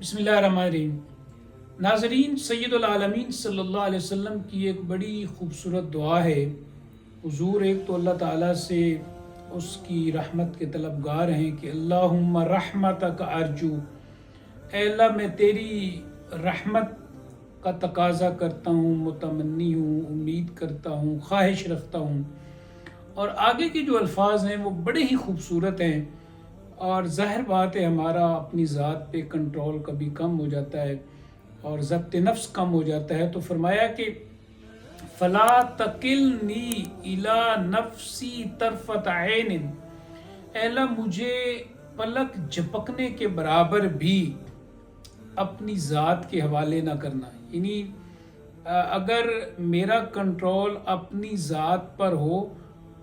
بسم اللہ الرحمن الرحیم۔ ناظرین، سید العالمین صلی اللہ علیہ وسلم کی ایک بڑی خوبصورت دعا ہے۔ حضور ایک تو اللہ تعالیٰ سے اس کی رحمت کے طلبگار ہیں کہ اللہم رحمتک ارجو، اے اللہ میں تیری رحمت کا تقاضا کرتا ہوں، متمنی ہوں، امید کرتا ہوں، خواہش رکھتا ہوں۔ اور آگے کے جو الفاظ ہیں وہ بڑے ہی خوبصورت ہیں، اور ظاہر بات ہے ہمارا اپنی ذات پہ کنٹرول کبھی کم ہو جاتا ہے اور ضبط نفس کم ہو جاتا ہے، تو فرمایا کہ فلا تکلنی الی نفسی طرفت عین، اے اللہ مجھے پلک جھپکنے کے برابر بھی اپنی ذات کے حوالے نہ کرنا۔ یعنی اگر میرا کنٹرول اپنی ذات پر ہو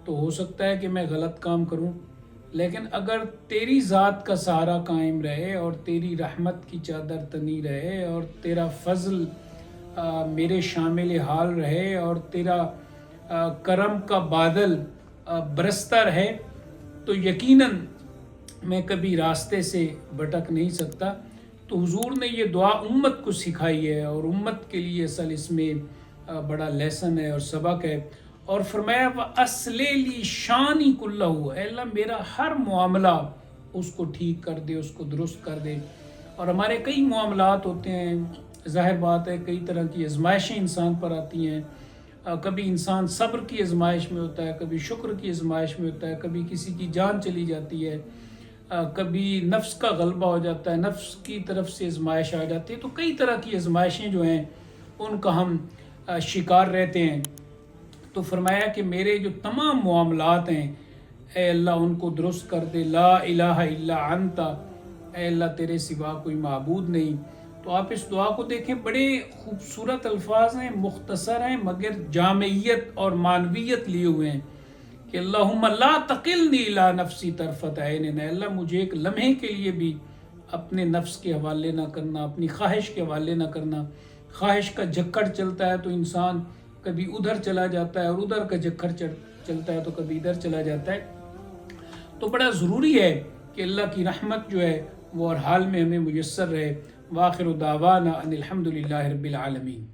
تو ہو سکتا ہے کہ میں غلط کام کروں، لیکن اگر تیری ذات کا سہارا قائم رہے اور تیری رحمت کی چادر تنی رہے اور تیرا فضل میرے شامل حال رہے اور تیرا کرم کا بادل برستا رہے، تو یقیناً میں کبھی راستے سے بھٹک نہیں سکتا۔ تو حضور نے یہ دعا امت کو سکھائی ہے، اور امت کے لیے اصل اس میں بڑا لیسن ہے اور سبق ہے۔ اور فرمایا وَأَصْلِحْ لِي شَأْنِي كُلَّهُ، اے اللہ میرا ہر معاملہ اس کو ٹھیک کر دے، اس کو درست کر دے۔ اور ہمارے کئی معاملات ہوتے ہیں، ظاہر بات ہے کئی طرح کی آزمائشیں انسان پر آتی ہیں۔ کبھی انسان صبر کی آزمائش میں ہوتا ہے، کبھی شکر کی آزمائش میں ہوتا ہے، کبھی کسی کی جان چلی جاتی ہے، کبھی نفس کا غلبہ ہو جاتا ہے، نفس کی طرف سے آزمائش آ جاتی ہے۔ تو کئی طرح کی آزمائشیں جو ہیں ان کا ہم شکار رہتے ہیں۔ تو فرمایا کہ میرے جو تمام معاملات ہیں اے اللہ ان کو درست کر دے۔ لا الہ الا انت، اے اللہ تیرے سوا کوئی معبود نہیں۔ تو آپ اس دعا کو دیکھیں، بڑے خوبصورت الفاظ ہیں، مختصر ہیں، مگر جامعیت اور معنویت لیے ہوئے ہیں کہ اللہم لا تکلنی الی نفسی طرفت عین، اے اللہ مجھے ایک لمحے کے لیے بھی اپنے نفس کے حوالے نہ کرنا، اپنی خواہش کے حوالے نہ کرنا۔ خواہش کا جھکڑ چلتا ہے تو انسان کبھی ادھر چلا جاتا ہے، اور ادھر کا جھکڑ چلتا ہے تو کبھی ادھر چلا جاتا ہے۔ تو بڑا ضروری ہے کہ اللہ کی رحمت جو ہے وہ ہر حال میں ہمیں میسر رہے۔ وآخر دعوانا ان الحمد للہ رب العالمین۔